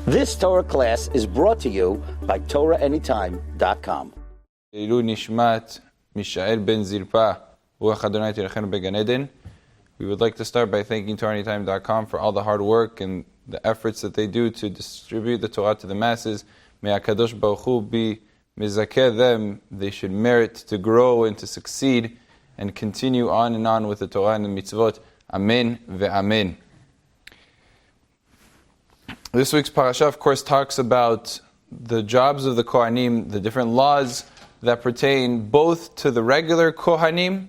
This Torah class is brought to you by TorahAnytime.com. Leilu Nishmat Mishael ben Zilpa Ruach Adonai Tirachenu beGan Eden. We would like to start by thanking TorahAnytime.com for all the hard work and the efforts that they do to distribute the Torah to the masses. May HaKadosh Baruch Hu be mizakeh them. They should merit to grow and to succeed and continue on and on with the Torah and the mitzvot. Amen ve'amen. This week's Parashat, of course, talks about the jobs of the Kohanim, the different laws that pertain both to the regular Kohanim,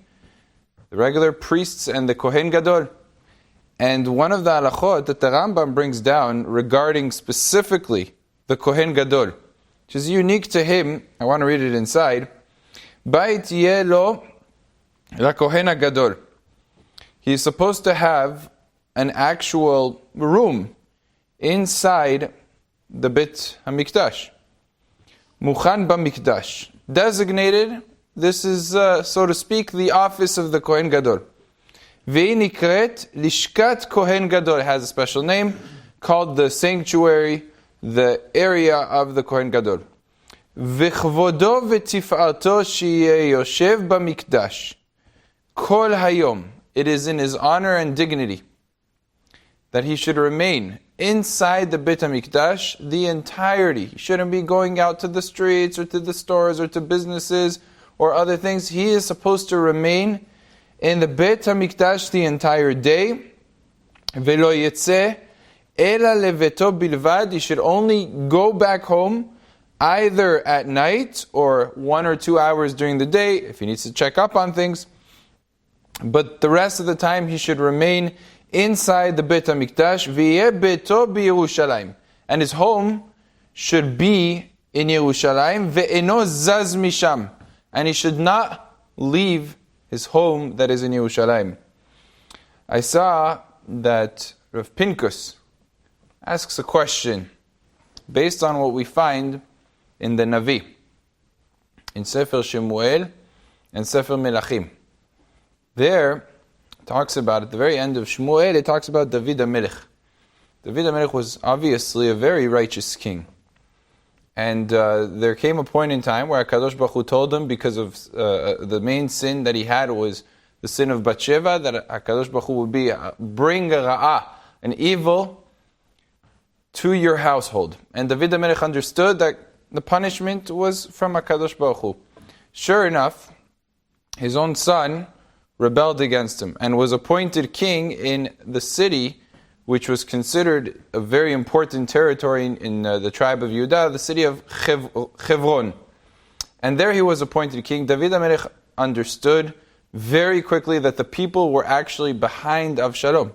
the regular priests, and the Kohen Gadol. And one of the halachot that the Rambam brings down regarding specifically the Kohen Gadol, which is unique to him, I want to read it inside. Bait yeh lo la Kohen Gadol. He is supposed to have an actual room inside the Beit HaMikdash. Muchan b'Mikdash. Designated, this is, so to speak, the office of the Kohen Gadol. Ve'i nikret Lishkat Kohen Gadol. It has a special name called the sanctuary, the area of the Kohen Gadol. V'chvodo v'tif'ato sheyeh yoshev b'Mikdash. Kol hayom. It is in his honor and dignity that he should remain inside the Beit HaMikdash the entirety. He shouldn't be going out to the streets or to the stores or to businesses or other things. He is supposed to remain in the Beit HaMikdash the entire day. Velo yetzeh ela leveto bilvad. He should only go back home either at night or 1 or 2 hours during the day if he needs to check up on things. But the rest of the time he should remain inside the Beit HaMikdash, v'yeh beto b'Yerushalayim, and his home should be in Yerushalayim, ve'eno zaz misham, and he should not leave his home that is in Yerushalayim. I saw that Rav Pinkus asks a question based on what we find in the Navi, in Sefer Shemuel and Sefer Melachim. There, talks about, at the very end of Shmuel, it talks about David HaMelech. David HaMelech was obviously a very righteous king. And there came a point in time where HaKadosh Baruch Hu told him, because of the main sin that he had was the sin of Bathsheba, that HaKadosh Baruch Hu would bring a ra'ah, an evil, to your household. And David HaMelech understood that the punishment was from HaKadosh Baruch Hu. Sure enough, his own son rebelled against him and was appointed king in the city which was considered a very important territory in the tribe of Judah, the city of Hebron. And there he was appointed king. David HaMelech understood very quickly that the people were actually behind Avshalom.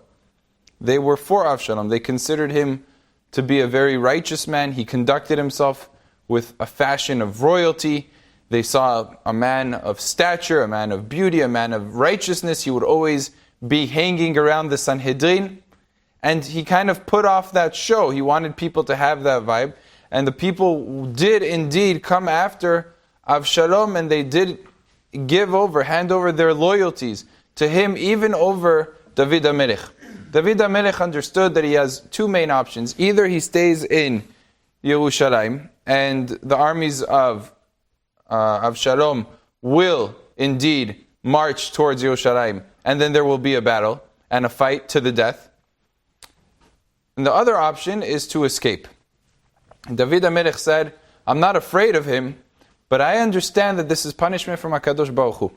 They were for Avshalom. They considered him to be a very righteous man. He conducted himself with a fashion of royalty. They saw a man of stature, a man of beauty, a man of righteousness. He would always be hanging around the Sanhedrin. And he kind of put off that show. He wanted people to have that vibe. And the people did indeed come after Avshalom, and they did hand over their loyalties to him, even over David HaMelech. David HaMelech understood that he has two main options. Either he stays in Yerushalayim, and the armies of Avshalom will indeed march towards Yerushalayim, and then there will be a battle and a fight to the death. And the other option is to escape. David HaMelech said, I'm not afraid of him, but I understand that this is punishment from HaKadosh Baruch Hu.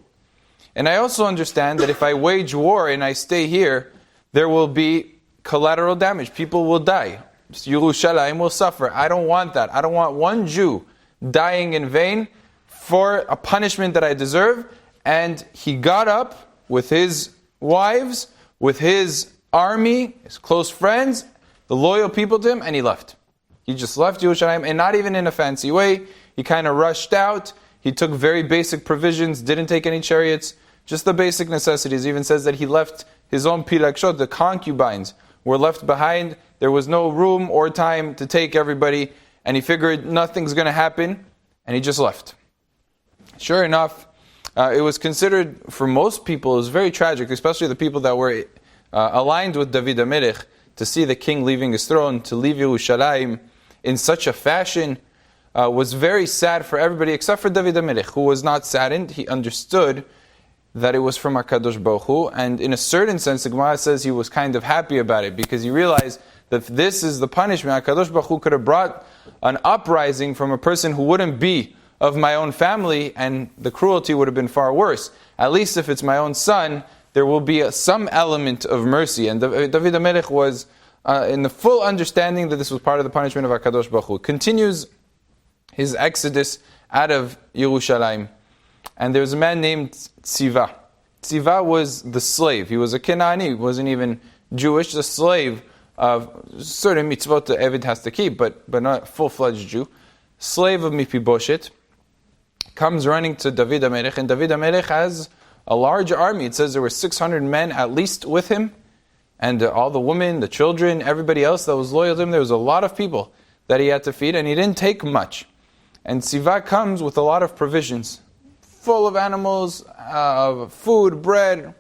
And I also understand that if I wage war and I stay here, there will be collateral damage. People will die. Yerushalayim will suffer. I don't want that. I don't want one Jew dying in vain for a punishment that I deserve. And he got up with his wives, with his army, his close friends, the loyal people to him, and he left. He just left Yerushalayim, and not even in a fancy way. He kind of rushed out. He took very basic provisions, didn't take any chariots, just the basic necessities. He even says that he left his own pilakshot, the concubines, were left behind. There was no room or time to take everybody, and he figured nothing's going to happen, and he just left. Sure enough, it was considered, for most people, it was very tragic, especially the people that were aligned with David HaMelech, to see the king leaving his throne, to leave Yerushalayim. in such a fashion was very sad for everybody except for David HaMelech, who was not saddened. He understood that it was from HaKadosh Baruch Hu, and in a certain sense, the Gemara says he was kind of happy about it, because he realized that if this is the punishment, HaKadosh Baruch Hu could have brought an uprising from a person who wouldn't be of my own family, and the cruelty would have been far worse. At least if it's my own son, there will be some element of mercy. And David HaMelech was in the full understanding that this was part of the punishment of HaKadosh Baruch Hu. Continues his exodus out of Yerushalayim. And there was a man named Tziva. Tziva was the slave. He was a Kenani. He wasn't even Jewish, the slave of certain mitzvot the Eved has to keep, but not a full-fledged Jew. Slave of Mephibosheth. Comes running to David HaMelech, and David HaMelech has a large army. It says there were 600 men at least with him, and all the women, the children, everybody else that was loyal to him. There was a lot of people that he had to feed, and he didn't take much. And Tziva comes with a lot of provisions, full of animals, food, bread,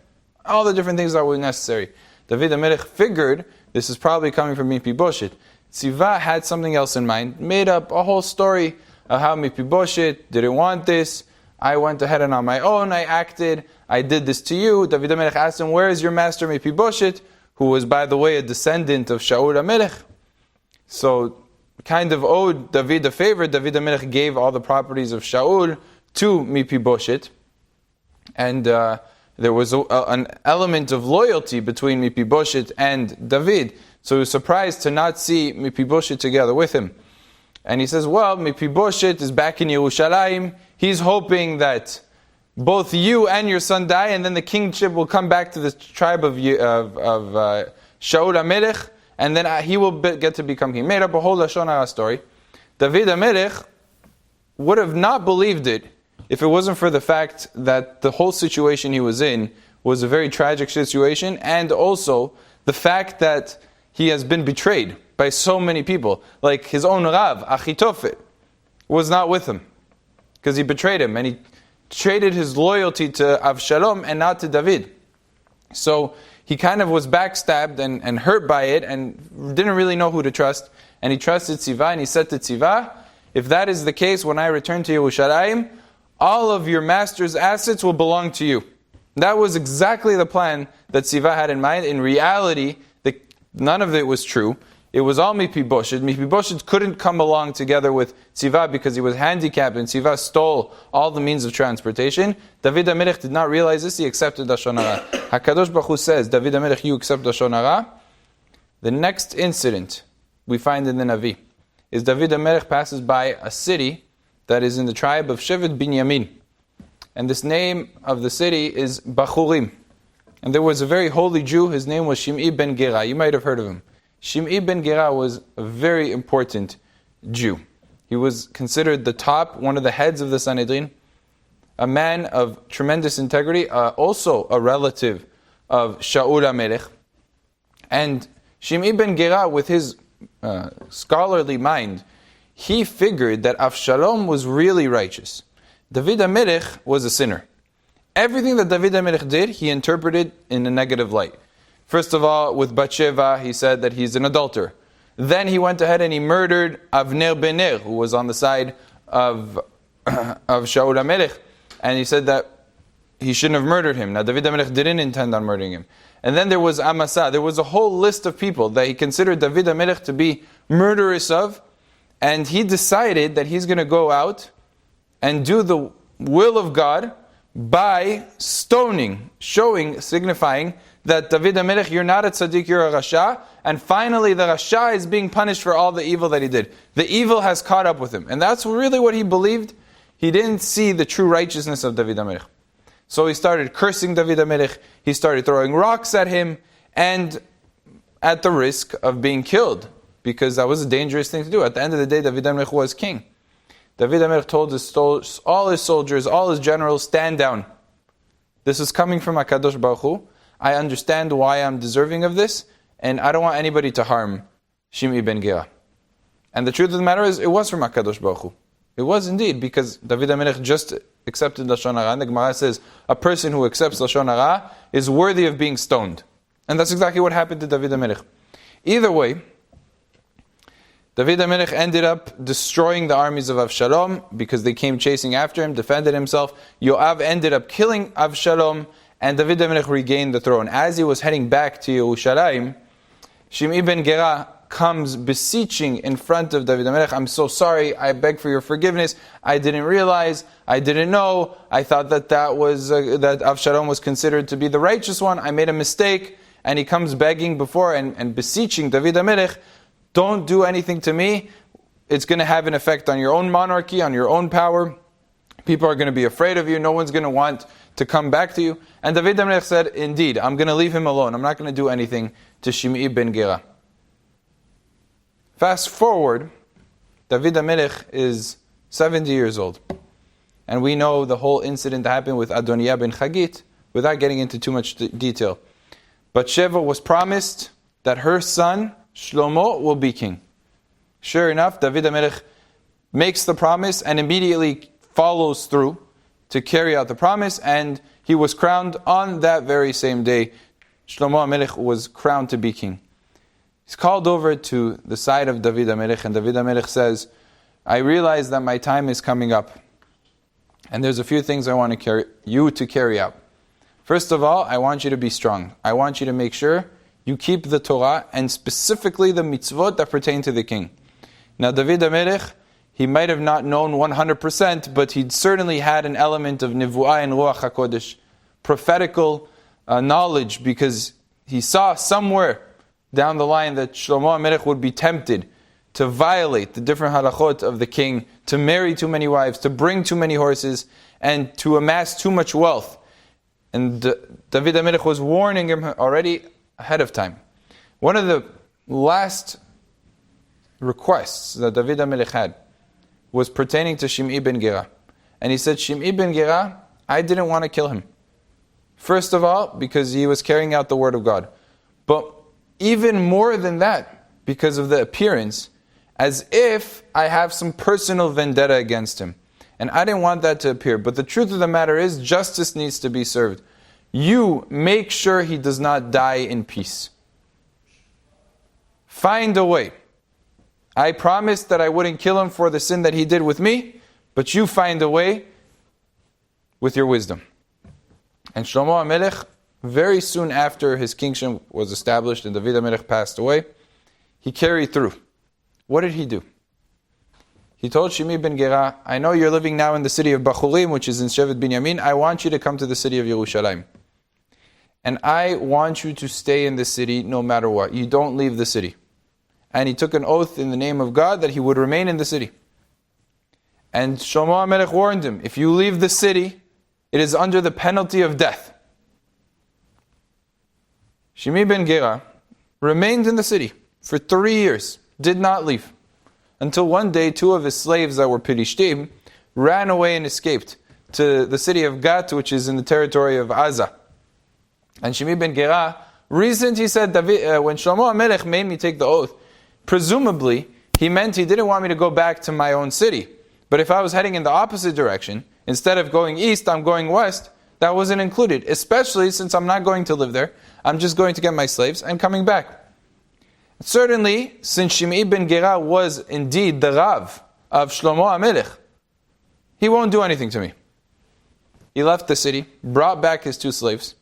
all the different things that were necessary. David HaMelech figured this is probably coming from Mephibosheth. Tziva had something else in mind, made up a whole story of how Mephibosheth didn't want this. I went ahead and on my own, I acted, I did this to you. David HaMelech asked him, where is your master Mephibosheth, who was, by the way, a descendant of Shaul HaMelech? So, kind of owed David a favor. David HaMelech gave all the properties of Shaul to Mephibosheth, and there was an element of loyalty between Mephibosheth and David. So he was surprised to not see Mephibosheth together with him. And he says, well, Mephibosheth is back in Yerushalayim. He's hoping that both you and your son die, and then the kingship will come back to the tribe of Shaul HaMelech, and then he will get to become king. He made up a whole Lashon Hara story. David HaMelech would have not believed it if it wasn't for the fact that the whole situation he was in was a very tragic situation, and also the fact that he has been betrayed by so many people. Like his own Rav, Achitofel, was not with him because he betrayed him, and he traded his loyalty to Avshalom and not to David. So he kind of was backstabbed and hurt by it, and didn't really know who to trust. And he trusted Tziva, and he said to Tziva, if that is the case, when I return to Yerushalayim, all of your master's assets will belong to you. That was exactly the plan that Tziva had in mind. In reality, none of it was true. It was all Mephibosheth. Mephibosheth couldn't come along together with Tziva because he was handicapped, and Tziva stole all the means of transportation. David HaMelech did not realize this. He accepted Lashon Hara. HaKadosh Baruch Hu says, David HaMelech, you accept Lashon Hara. The next incident we find in the Navi is David HaMelech passes by a city that is in the tribe of Shevet Binyamin. And this name of the city is Bachurim. And there was a very holy Jew, his name was Shim'i ben Gera. You might have heard of him. Shim'i ben Gera was a very important Jew. He was considered the top, one of the heads of the Sanhedrin, a man of tremendous integrity, also a relative of Shaul HaMelech. And Shim'i ben Gera, with his scholarly mind, he figured that Avshalom was really righteous. David HaMelech was a sinner. Everything that David HaMelech did, he interpreted in a negative light. First of all, with Bathsheba, he said that he's an adulterer. Then he went ahead and he murdered Avner ben Ner, who was on the side of Shaul HaMelech. And he said that he shouldn't have murdered him. Now, David HaMelech didn't intend on murdering him. And then there was Amasa. There was a whole list of people that he considered David HaMelech to be murderous of. And he decided that he's going to go out and do the will of God by stoning, signifying that David HaMelech, you're not a tzaddik, you're a rasha, and finally the rasha is being punished for all the evil that he did. The evil has caught up with him, and that's really what he believed. He didn't see the true righteousness of David HaMelech. So he started cursing David HaMelech, he started throwing rocks at him, and at the risk of being killed, because that was a dangerous thing to do. At the end of the day, David HaMelech was king. David HaMelech told all his soldiers, all his generals, stand down. This is coming from HaKadosh Baruch Hu. I understand why I'm deserving of this, and I don't want anybody to harm Shim'i ben Gera. And the truth of the matter is, it was from HaKadosh Baruch Hu. It was indeed, because David HaMelech just accepted Lashon Hara, and the Gemara says, a person who accepts Lashon Hara is worthy of being stoned. And that's exactly what happened to David HaMelech. Either way, David HaMelech ended up destroying the armies of Avshalom because they came chasing after him, defended himself. Yoav ended up killing Avshalom, and David HaMelech regained the throne. As he was heading back to Yerushalayim, Shimei ben Gera comes beseeching in front of David HaMelech, I'm so sorry, I beg for your forgiveness, I didn't realize, I didn't know, I thought that that Avshalom was considered to be the righteous one, I made a mistake. And he comes begging before and beseeching David HaMelech, don't do anything to me, it's going to have an effect on your own monarchy, on your own power, people are going to be afraid of you, no one's going to want to come back to you. And David HaMelech said, indeed, I'm going to leave him alone, I'm not going to do anything to Shimei ben Gera. Fast forward, David HaMelech is 70 years old. And we know the whole incident that happened with Adoniah ben Chagit, without getting into too much detail. But Sheva was promised that her son, Shlomo, will be king. Sure enough, David HaMelech makes the promise and immediately follows through to carry out the promise, and he was crowned on that very same day. Shlomo HaMelech was crowned to be king. He's called over to the side of David HaMelech, and David HaMelech says, I realize that my time is coming up, and there's a few things I want you to carry out. First of all, I want you to be strong. I want you to make sure you keep the Torah, and specifically the mitzvot that pertain to the king. Now David HaMelech, he might have not known 100%, but he'd certainly had an element of Nivu'ah and Ruach HaKodesh, prophetical knowledge, because he saw somewhere down the line that Shlomo HaMelech would be tempted to violate the different halachot of the king, to marry too many wives, to bring too many horses, and to amass too much wealth. And David HaMelech was warning him already ahead of time. One of the last requests that David HaMelech had was pertaining to Shimei ben Gera. And he said, Shimei ben Gera, I didn't want to kill him. First of all, because he was carrying out the word of God. But even more than that, because of the appearance, as if I have some personal vendetta against him. And I didn't want that to appear. But the truth of the matter is, justice needs to be served. You make sure he does not die in peace. Find a way. I promised that I wouldn't kill him for the sin that he did with me, but you find a way with your wisdom. And Shlomo HaMelech, very soon after his kingship was established and David HaMelech passed away, he carried through. What did he do? He told Shimei ben Gera, I know you're living now in the city of Bachurim, which is in Shevet Binyamin. I want you to come to the city of Yerushalayim. And I want you to stay in the city no matter what. You don't leave the city. And he took an oath in the name of God that he would remain in the city. And Shlomo HaMelech warned him, if you leave the city, it is under the penalty of death. Shimei ben Gera remained in the city for 3 years, did not leave. Until one day, 2 of his slaves that were Pilishtim ran away and escaped to the city of Gat, which is in the territory of Aza. And Shimei ben Gera reasoned, he said, when Shlomo HaMelech made me take the oath, presumably he meant he didn't want me to go back to my own city. But if I was heading in the opposite direction, instead of going east, I'm going west, that wasn't included. Especially since I'm not going to live there, I'm just going to get my slaves and coming back. Certainly, since Shimei ben Gera was indeed the Rav of Shlomo HaMelech, he won't do anything to me. He left the city, brought back his 2 slaves,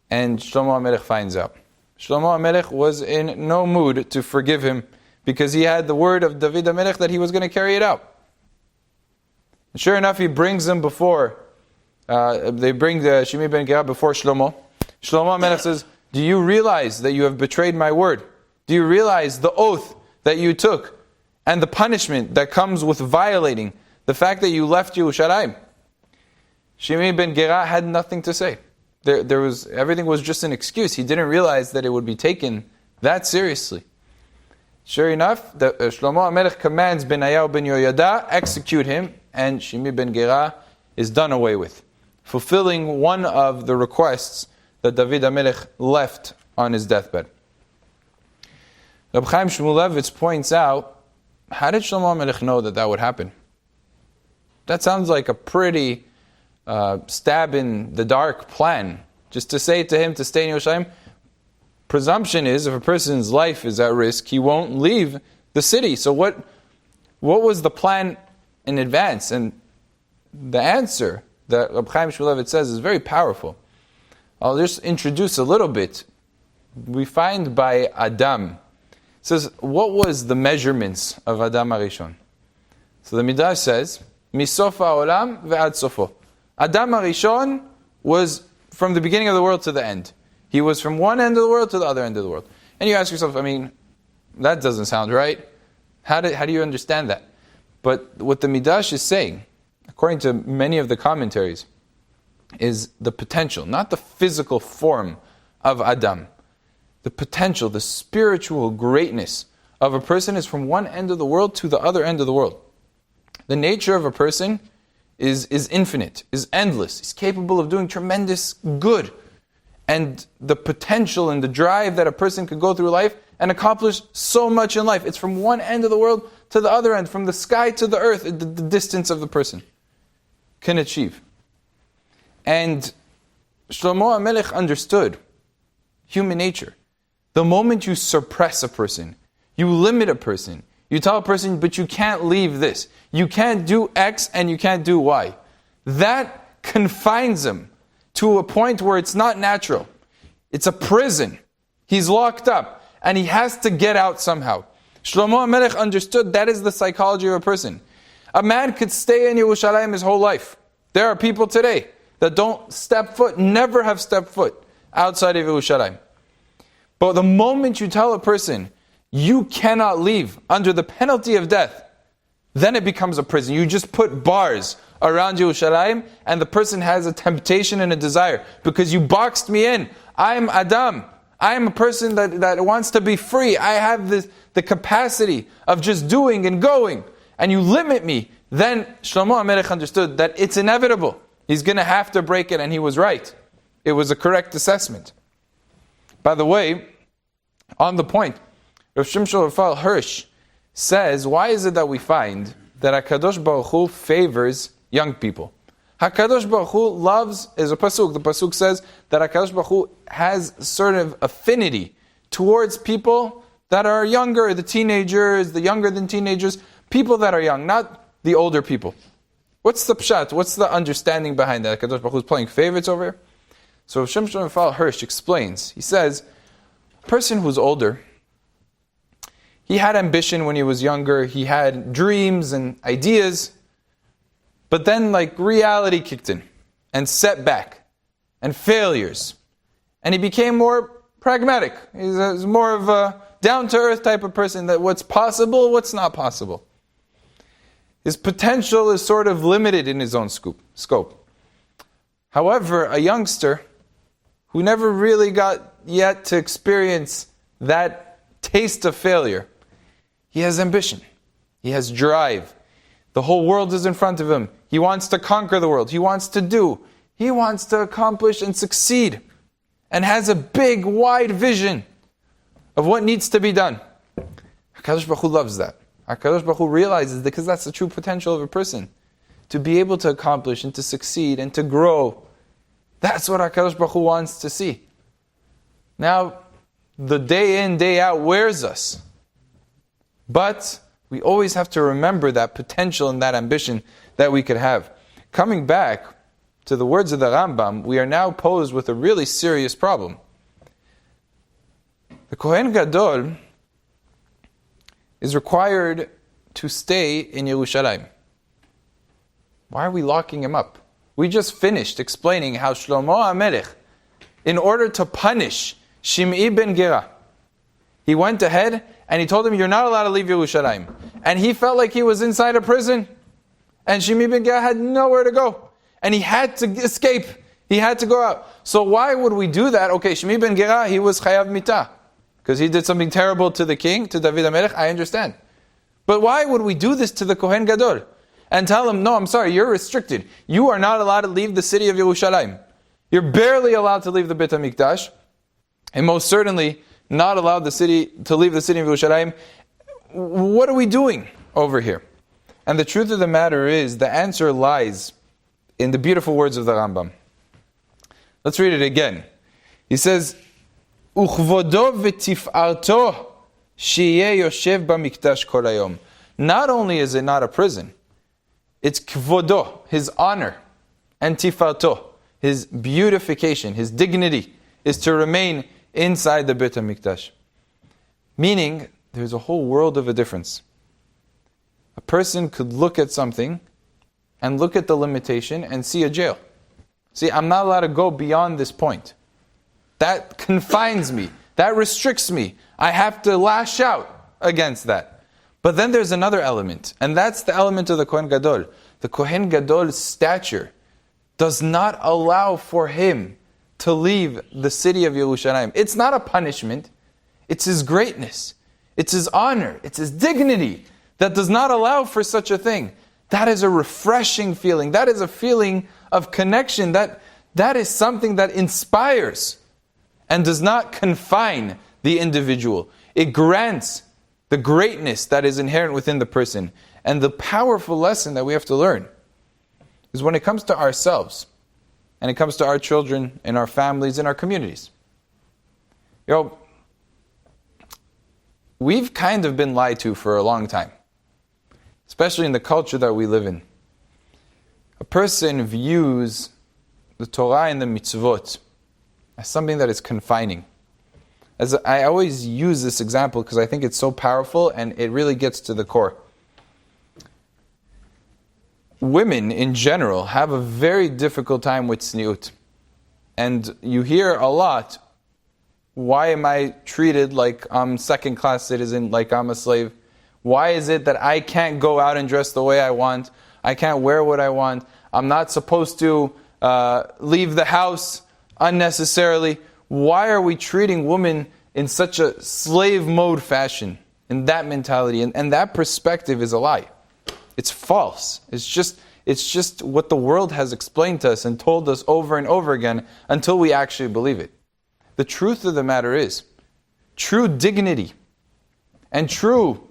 and Shlomo HaMelech finds out. Shlomo HaMelech was in no mood to forgive him because he had the word of David HaMelech that he was going to carry it out. And sure enough, he brings them before, they bring the Shimei ben Gera before Shlomo. Shlomo HaMelech says, do you realize that you have betrayed my word? Do you realize the oath that you took and the punishment that comes with violating the fact that you left Yerushalayim? Shimei ben Gera had nothing to say. Everything was just an excuse. He didn't realize that it would be taken that seriously. Sure enough, Shlomo HaMelech commands Benayahu ben Yoyada, execute him, and Shimei ben Gera is done away with, fulfilling one of the requests that David HaMelech left on his deathbed. Reb Chaim Shmulevitz points out, how did Shlomo HaMelech know that would happen? That sounds like a pretty stab in the dark plan. Just to say to him to stay in Yerushalayim, presumption is if a person's life is at risk, he won't leave the city. So what was the plan in advance? And the answer that Reb Chaim Shmulevitz says is very powerful. I'll just introduce a little bit. We find by Adam. It says, what was the measurements of Adam HaRishon? So the Midrash says, Misof ha'olam ve'ad sofo. Adam HaRishon was from the beginning of the world to the end. He was from one end of the world to the other end of the world. And you ask yourself, that doesn't sound right. How do you understand that? But what the Midrash is saying, according to many of the commentaries, is the potential, not the physical form of Adam. The potential, the spiritual greatness of a person is from one end of the world to the other end of the world. The nature of a person is infinite, is endless. He's capable of doing tremendous good. And the potential and the drive that a person could go through life and accomplish so much in life. It's from one end of the world to the other end, from the sky to the earth, the distance of the person can achieve. And Shlomo HaMelech understood human nature. The moment you suppress a person, you limit a person, you tell a person, but you can't leave this. You can't do X and you can't do Y. That confines him to a point where it's not natural. It's a prison. He's locked up and he has to get out somehow. Shlomo HaMelech understood that is the psychology of a person. A man could stay in Yerushalayim his whole life. There are people today that don't step foot, never have stepped foot outside of Yerushalayim. But the moment you tell a person, you cannot leave under the penalty of death, then it becomes a prison. You just put bars around Yerushalayim and the person has a temptation and a desire because you boxed me in. I'm Adam. I'm a person that wants to be free. I have the capacity of just doing and going. And you limit me. Then Shlomo HaMelech understood that it's inevitable. He's going to have to break it, and he was right. It was a correct assessment. By the way, on the point, Rav Shimshon Raphael Hirsch says, why is it that we find that HaKadosh Baruch Hu favors young people? HaKadosh Baruch Hu loves, is a pasuk. The pasuk says that HaKadosh Baruch Hu has sort of affinity towards people that are younger, the teenagers, the younger than teenagers, people that are young, not the older people. What's the pshat? What's the understanding behind that? HaKadosh Baruch Hu is playing favorites over here? So Rav Shimshon Raphael Hirsch explains. He says, a person who's older, he had ambition when he was younger, he had dreams and ideas, but then reality kicked in, and setback, and failures. And he became more pragmatic. He's more of a down-to-earth type of person, that what's possible, what's not possible. His potential is sort of limited in his own scope. However, a youngster who never really got yet to experience that taste of failure, he has ambition. He has drive. The whole world is in front of him. He wants to conquer the world. He wants to do. He wants to accomplish and succeed. And has a big, wide vision of what needs to be done. HaKadosh Baruch Hu loves that. HaKadosh Baruch Hu realizes, because that's the true potential of a person, to be able to accomplish and to succeed and to grow. That's what HaKadosh Baruch Hu wants to see. Now, the day in, day out wears us. But we always have to remember that potential and that ambition that we could have. Coming back to the words of the Rambam, we are now posed with a really serious problem. The Kohen Gadol is required to stay in Yerushalayim. Why are we locking him up? We just finished explaining how Shlomo HaMelech, in order to punish Shimei ben Gera, he went ahead and he told him, you're not allowed to leave Yerushalayim. And he felt like he was inside a prison. And Shimei ben Gera had nowhere to go. And he had to escape. He had to go out. So why would we do that? Okay, Shimei ben Gera, he was chayav mitah, because he did something terrible to the king, to David HaMelech, I understand. But why would we do this to the Kohen Gadol? And tell him, no, I'm sorry, you're restricted. You are not allowed to leave the city of Yerushalayim. You're barely allowed to leave the Beit HaMikdash. And most certainly not allowed to leave the city of Yerushalayim. What are we doing over here? And the truth of the matter is, the answer lies in the beautiful words of the Rambam. Let's read it again. He says, Uchvodo v'tif'arto Sheyeh yoshev bamikdash kol hayom. Not only is it not a prison, it's kvodo, his honor, and tifarto, his beautification, his dignity, is to remain inside the Beit HaMikdash. Meaning, there's a whole world of a difference. A person could look at something and look at the limitation and see a jail. See, I'm not allowed to go beyond this point. That confines me. That restricts me. I have to lash out against that. But then there's another element, and that's the element of the Kohen Gadol. The Kohen Gadol's stature does not allow for him to leave the city of Yerushalayim. It's not a punishment. It's his greatness. It's his honor. It's his dignity that does not allow for such a thing. That is a refreshing feeling. That is a feeling of connection. That is something that inspires and does not confine the individual. It grants the greatness that is inherent within the person. And the powerful lesson that we have to learn is when it comes to ourselves, and it comes to our children, and our families, and our communities. We've kind of been lied to for a long time, especially in the culture that we live in. A person views the Torah and the mitzvot as something that is confining. As I always use this example because I think it's so powerful and it really gets to the core. Women in general have a very difficult time with tzniut. And you hear a lot, why am I treated like I'm second-class citizen, like I'm a slave? Why is it that I can't go out and dress the way I want? I can't wear what I want. I'm not supposed to leave the house unnecessarily. Why are we treating women in such a slave mode fashion, in that mentality? And that perspective is a lie. It's false. It's just what the world has explained to us and told us over and over again until we actually believe it. The truth of the matter is, true dignity and true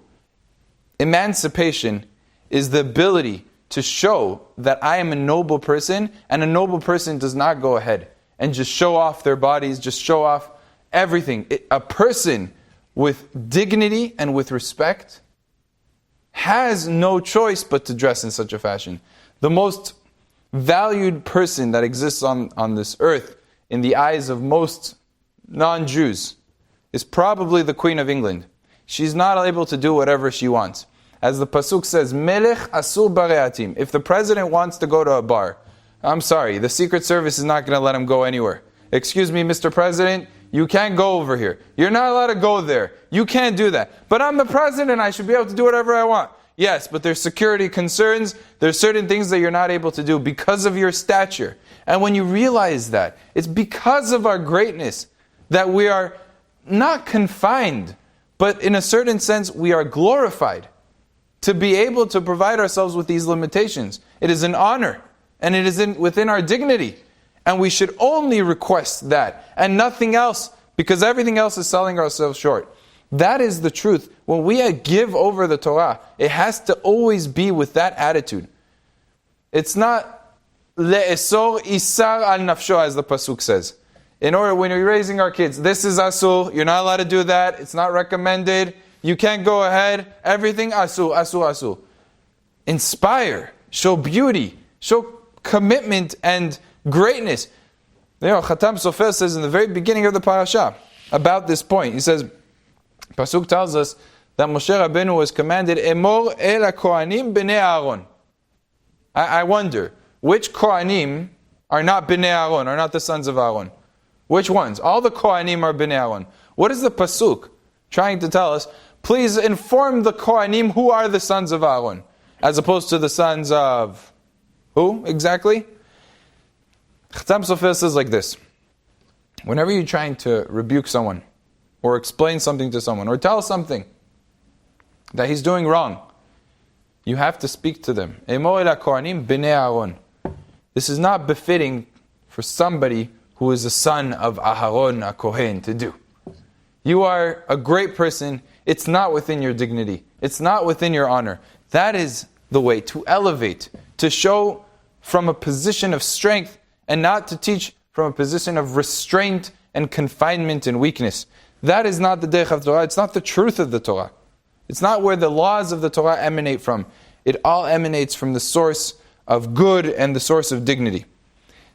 emancipation is the ability to show that I am a noble person, and a noble person does not go ahead and just show off their bodies, just show off everything. A person with dignity and with respect has no choice but to dress in such a fashion. The most valued person that exists on this earth in the eyes of most non-Jews is probably the Queen of England. She's not able to do whatever she wants. As the Pasuk says, Melech asur bareatim. If the president wants to go to a bar, I'm sorry, the Secret Service is not going to let him go anywhere. Excuse me, Mr. President, you can't go over here. You're not allowed to go there. You can't do that. But I'm the president, I should be able to do whatever I want. Yes, but there's security concerns. There's certain things that you're not able to do because of your stature. And when you realize that, it's because of our greatness that we are not confined, but in a certain sense, we are glorified to be able to provide ourselves with these limitations. It is an honor, and it is within our dignity. And we should only request that, and nothing else, because everything else is selling ourselves short. That is the truth. When we give over the Torah, it has to always be with that attitude. It's not le'esor isar al nafsho, as the Pasuk says. In order, when you're raising our kids, this is asur, you're not allowed to do that, it's not recommended, you can't go ahead, everything asur, asur, asur. Inspire, show beauty, show commitment and greatness. Khatam Sofer says in the very beginning of the parasha about this point, he says, Pasuk tells us that Moshe Rabbeinu was commanded, Emor el ha-kohanim b'nei Aaron. I wonder, which Kohanim are not b'nei Aaron, are not the sons of Aaron? Which ones? All the Kohanim are b'nei Aaron. What is the Pasuk trying to tell us? Please inform the Kohanim who are the sons of Aaron, as opposed to the sons of who exactly? Khatam Sofer says like this: whenever you're trying to rebuke someone, or explain something to someone, or tell something that he's doing wrong, you have to speak to them. Emor el ha-kohanim b'nei Aaron. This is not befitting for somebody who is a son of Aharon, a Kohen, to do. You are a great person. It's not within your dignity. It's not within your honor. That is the way to elevate, to show from a position of strength, and not to teach from a position of restraint and confinement and weakness. That is not the derech of Torah. It's not the truth of the Torah. It's not where the laws of the Torah emanate from. It all emanates from the source of good and the source of dignity.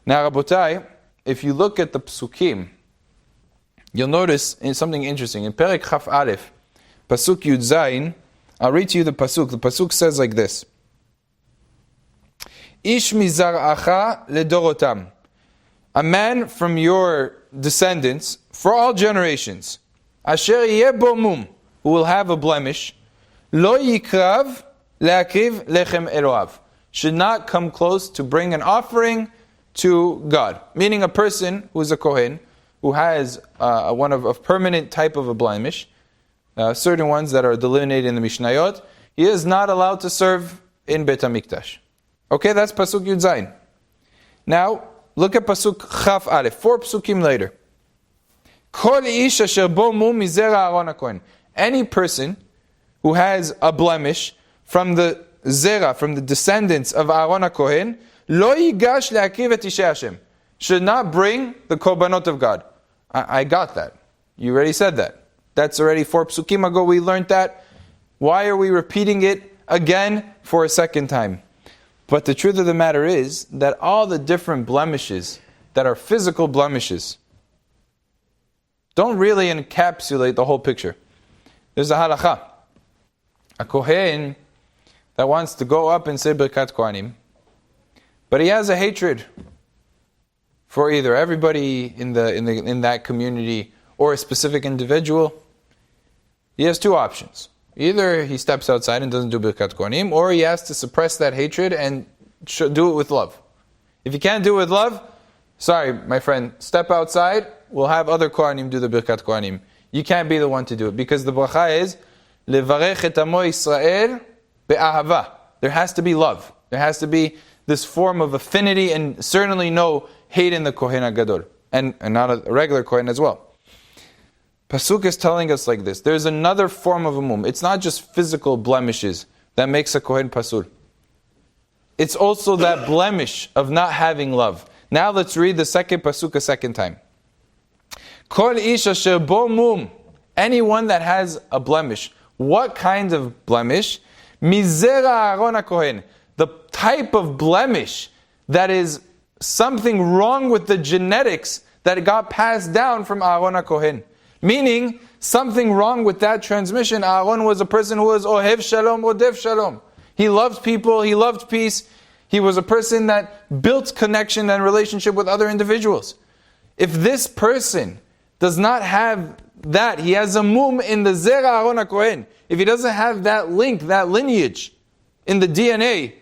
Now, Rabotai, if you look at the psukim, you'll notice something interesting. In Perek Chaf Aleph, Pasuk Yud Zayin, I'll read to you the Pasuk. The Pasuk says like this. Ish mizar'acha ledorotam. A man from your descendants, for all generations, asher yeh bo mum, who will have a blemish, lo yikrav le'akriv lechem Eloav, should not come close to bring an offering to God. Meaning a person who is a Kohen, who has one of a permanent type of a blemish, certain ones that are delineated in the Mishnayot, he is not allowed to serve in Beit HaMikdash. Okay, that's Pasuk Yud Zayin. Now, look at Pasuk Chaf Aleph, 4 psukim later. Kol ish asher bo mum mizera Aaron HaKohen. Any person who has a blemish from the zera, from the descendants of Aaron HaKohen, lo yigash le'akriv et Ishay Hashem, should not bring the korbanot of God. I got that. You already said that. That's already 4 psukim ago we learned that. Why are we repeating it again for a second time? But the truth of the matter is that all the different blemishes that are physical blemishes don't really encapsulate the whole picture. There's a halakha. A Kohen that wants to go up and say Birkat Kohanim, but he has a hatred for either everybody in that community or a specific individual. He has 2 options. Either he steps outside and doesn't do Birkat Kohanim, or he has to suppress that hatred and do it with love. If you can't do it with love, sorry, my friend, step outside, we'll have other Kohanim do the Birkat Kohanim. You can't be the one to do it, because the bracha is, Levarech et amo Yisrael be'ahava. There has to be love. There has to be this form of affinity, and certainly no hate in the Kohen HaGadol, and not a regular Kohen as well. Pasuk is telling us like this. There's another form of a mum. It's not just physical blemishes that makes a Kohen pasul. It's also that blemish of not having love. Now let's read the second Pasuk a second time. Kol ish asher bo mum. Anyone that has a blemish. What kind of blemish? Mizera Aaron HaKohen. The type of blemish that is something wrong with the genetics that got passed down from Aaron HaKohen. Meaning, something wrong with that transmission. Aaron was a person who was Ohev Shalom, Odev Shalom. He loved people, he loved peace. He was a person that built connection and relationship with other individuals. If this person does not have that, he has a mum in the Zera Aaron HaKohen. If he doesn't have that link, that lineage in the DNA,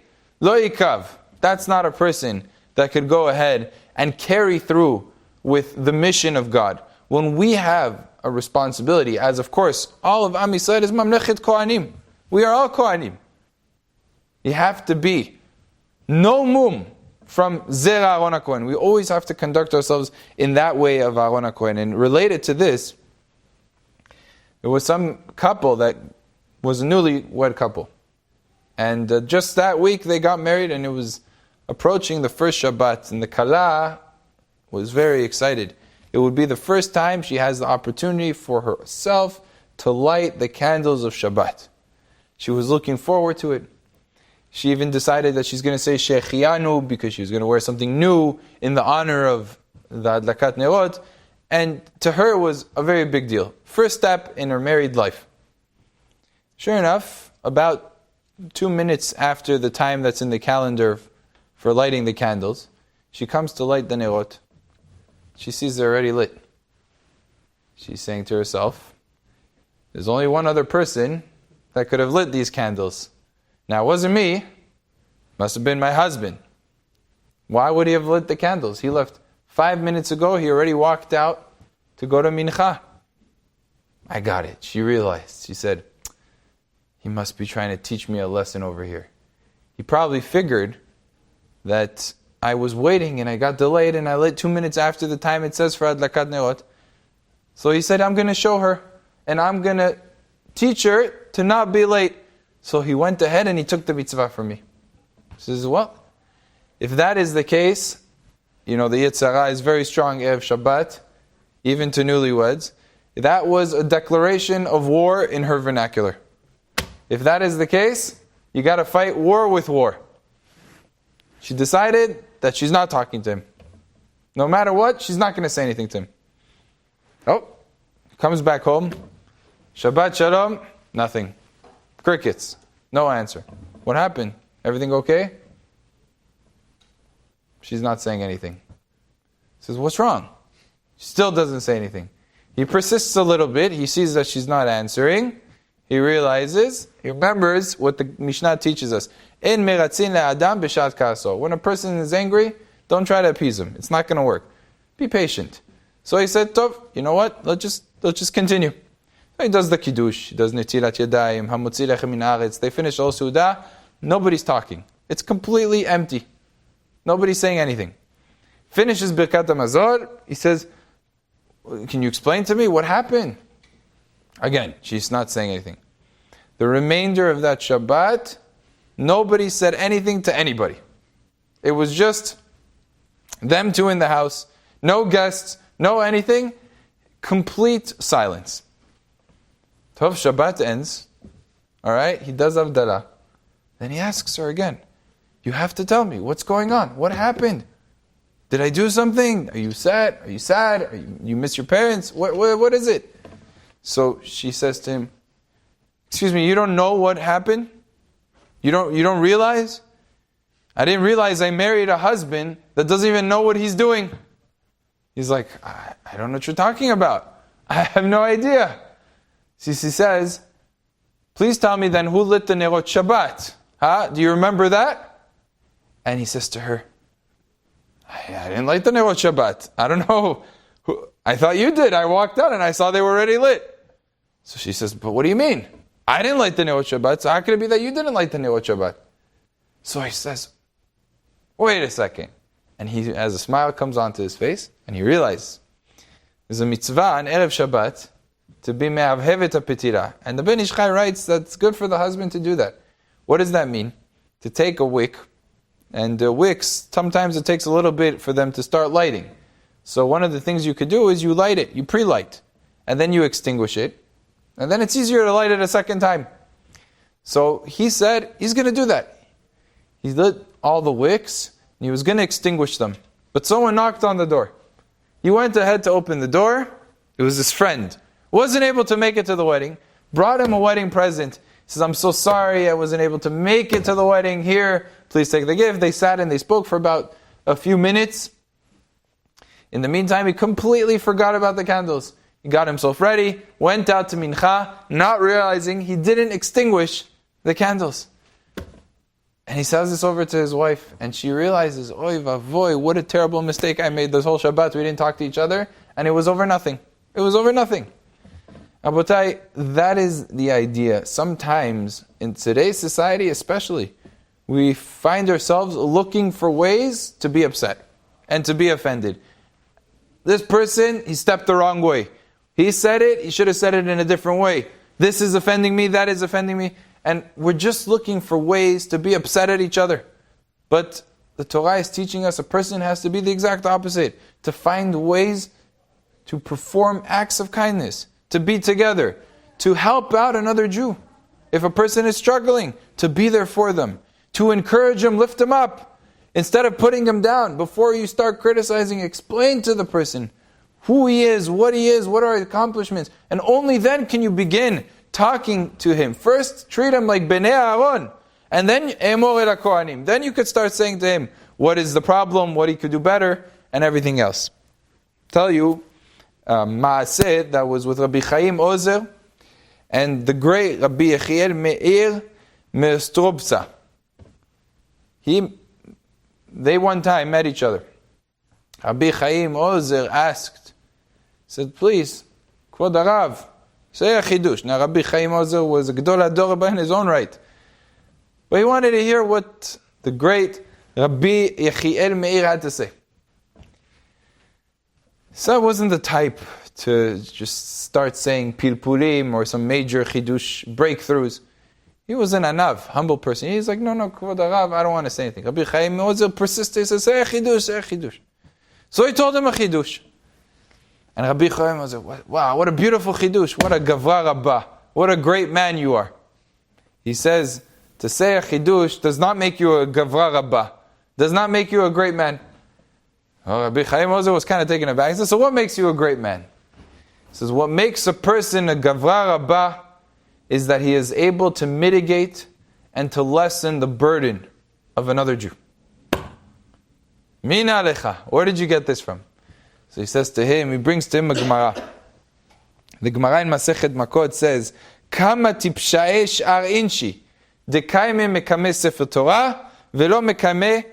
Lo Yikav, that's not a person that could go ahead and carry through with the mission of God. When we have a responsibility, as of course, all of Am Yisrael is Mamlechet Kohanim. We are all Kohanim. You have to be no mum from Zera Aaron HaKohen. We always have to conduct ourselves in that way of Aaron HaKohen. And related to this, there was some couple that was a newlywed couple. And just that week they got married, and it was approaching the first Shabbat. And the Kala was very excited. It would be the first time she has the opportunity for herself to light the candles of Shabbat. She was looking forward to it. She even decided that she's going to say Shechianu because she was going to wear something new in the honor of the Adlakat Nerot. And to her it was a very big deal. First step in her married life. Sure enough, about 2 minutes after the time that's in the calendar for lighting the candles, she comes to light the Nerot. She sees they're already lit. She's saying to herself, there's only one other person that could have lit these candles. Now, it wasn't me. Must have been my husband. Why would he have lit the candles? He left 5 minutes ago. He already walked out to go to Mincha. I got it. She realized. She said, he must be trying to teach me a lesson over here. He probably figured that I was waiting and I got delayed and I lit 2 minutes after the time it says for Adlakat Nerot. So he said, I'm going to show her and I'm going to teach her to not be late. So he went ahead and he took the mitzvah from me. He says, well, if that is the case, the Yetzer Hara is very strong Erev Shabbat, even to newlyweds. That was a declaration of war in her vernacular. If that is the case, you got to fight war with war. She decided that she's not talking to him. No matter what, she's not going to say anything to him. Oh, comes back home. Shabbat Shalom, nothing. Crickets, no answer. What happened? Everything okay? She's not saying anything. He says, what's wrong? She still doesn't say anything. He persists a little bit. He sees that she's not answering. He realizes, he remembers what the Mishnah teaches us. En meratzin le'adam b'shat ka'aso. When a person is angry, don't try to appease him. It's not going to work. Be patient. So he said, Tov, you know what? Let's just continue. So he does the kiddush. He does netilat yadayim, hamotzi lechem min haaretz. They finish all suda. Nobody's talking. It's completely empty. Nobody's saying anything. Finishes Birkat HaMazor. He says, can you explain to me what happened? Again, she's not saying anything. The remainder of that Shabbat, nobody said anything to anybody. It was just them two in the house, no guests, no anything, complete silence. Tov, Shabbat ends, all right, he does Avdalah. Then he asks her again, you have to tell me, what's going on? What happened? Did I do something? Are you sad? Are you sad? You miss your parents? What is it? So she says to him, excuse me, you don't know what happened? You don't realize? I didn't realize I married a husband that doesn't even know what he's doing. He's like, I don't know what you're talking about. I have no idea. She says, please tell me then who lit the Nerot Shabbat? Do you remember that? And he says to her, I didn't light the Nerot Shabbat. I don't know. I thought you did. I walked out and I saw they were already lit. So she says, but what do you mean? I didn't light the Nerot Shabbat, so how could it be that you didn't light the Nerot Shabbat? So he says, wait a second. And he, as a smile comes onto his face, and he realizes, there's a mitzvah on Erev Shabbat to be me'avhevet ha'petira. And the Ben Ish Chai writes that it's good for the husband to do that. What does that mean? To take a wick, and wicks, sometimes it takes a little bit for them to start lighting. So one of the things you could do is you light it, you pre-light, and then you extinguish it, and then it's easier to light it a second time. So he said he's going to do that. He lit all the wicks, and he was going to extinguish them. But someone knocked on the door. He went ahead to open the door. It was his friend. Wasn't able to make it to the wedding. Brought him a wedding present. He says, I'm so sorry I wasn't able to make it to the wedding. Here, please take the gift. They sat and they spoke for about a few minutes. In the meantime, he completely forgot about the candles. He got himself ready, went out to Mincha, not realizing he didn't extinguish the candles. And he says this over to his wife, and she realizes, oy vavoy, what a terrible mistake I made this whole Shabbat. We didn't talk to each other, and it was over nothing. It was over nothing. Abotai, that is the idea. Sometimes, in today's society especially, we find ourselves looking for ways to be upset and to be offended. This person, he stepped the wrong way. He said it, he should have said it in a different way. This is offending me, that is offending me. And we're just looking for ways to be upset at each other. But the Torah is teaching us a person has to be the exact opposite. To find ways to perform acts of kindness. To be together. To help out another Jew. If a person is struggling, to be there for them. To encourage them, lift them up. Instead of putting him down, before you start criticizing, explain to the person who he is, what are his accomplishments. And only then can you begin talking to him. First, treat him like Bnei Aaron. And then, Emor el HaKohanim. Then you could start saying to him, what is the problem, what he could do better, and everything else. Tell you, Maaseh, that was with Rabbi Chaim Ozer, and the great Rabbi Yechiel Meir Mestrobsa. They one time met each other. Rabbi Chaim Ozer asked, said, please, Kvod Harav, say a chidush. Now Rabbi Chaim Ozer was a Gedol HaDor in his own right. But he wanted to hear what the great Rabbi Yechiel Meir had to say. So I wasn't the type to just start saying pilpulim or some major chidush breakthroughs. He was an anav, humble person. He's like, no, Kvod Harav, I don't want to say anything. Rabbi Chaim Ozer persisted, he said, say a chidush. So he told him a chidush. And Rabbi Chaim was like, wow, what a beautiful chidush, what a gavra rabbah, what a great man you are. He says, to say a chidush does not make you a gavra rabbah, does not make you a great man. Oh, Rabbi Chaim was kind of taken aback. He says, so what makes you a great man? He says, what makes a person a gavra rabbah is that he is able to mitigate and to lessen the burden of another Jew. Mina alecha. Where did you get this from? So he says to him, he brings to him a Gemara. The Gemara in Masechet Makot says, Kama tipshae sh'ar inshi, dekaime mekame sefer Torah, velo mekame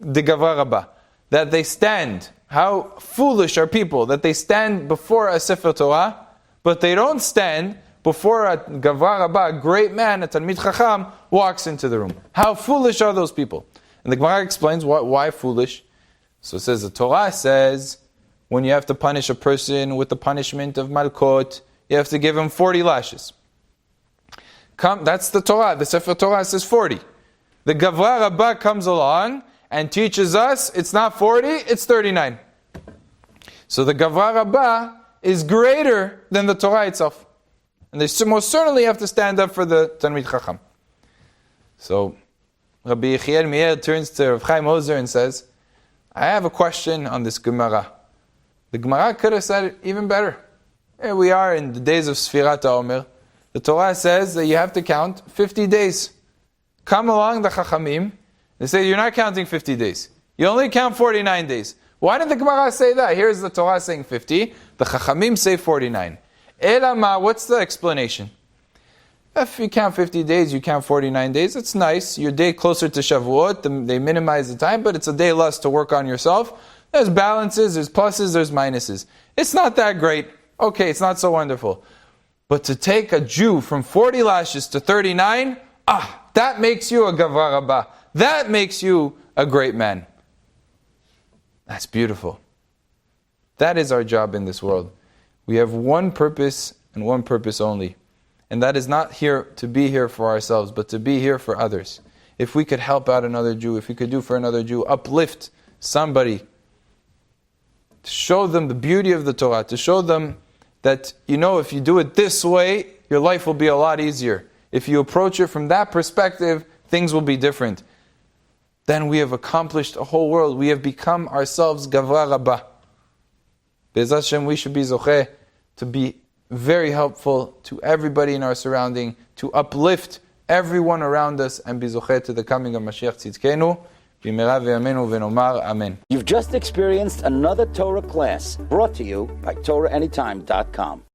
de gavra rabbah. That they stand, how foolish are people, that they stand before a sefer Torah, but they don't stand before a gavra rabbah, a great man, a talmid chacham, walks into the room. How foolish are those people? And the Gemara explains why foolish. So it says, the Torah says, when you have to punish a person with the punishment of Malkot, you have to give him 40 lashes. That's the Torah. The Sefer Torah says 40. The Gavra Rabbah comes along and teaches us it's not 40, it's 39. So the Gavra Rabbah is greater than the Torah itself. And they most certainly have to stand up for the Talmid Chacham. So Rabbi Leeor Dahan turns to Rav Chaim Ozer and says, I have a question on this Gemara. The Gemara could have said it even better. Here we are in the days of Sfirat HaOmer. The Torah says that you have to count 50 days. Come along the Chachamim, they say you're not counting 50 days. You only count 49 days. Why did the Gemara say that? Here's the Torah saying 50, the Chachamim say 49. Elama, what's the explanation? If you count 50 days, you count 49 days, it's nice. Your day closer to Shavuot, they minimize the time, but it's a day less to work on yourself. There's balances, there's pluses, there's minuses. It's not that great. Okay, it's not so wonderful. But to take a Jew from 40 lashes to 39, that makes you a gavra rabbah. That makes you a great man. That's beautiful. That is our job in this world. We have one purpose and one purpose only. And that is not here to be here for ourselves, but to be here for others. If we could help out another Jew, if we could do for another Jew, uplift somebody, to show them the beauty of the Torah, to show them that, if you do it this way, your life will be a lot easier. If you approach it from that perspective, things will be different. Then we have accomplished a whole world. We have become ourselves gavra rabbah. Be'ezrat Hashem, we should be zocheh to be very helpful to everybody in our surrounding, to uplift everyone around us, and be zocheh to the coming of Mashiach Tzidkenu. Amen. You've just experienced another Torah class brought to you by TorahAnytime.com.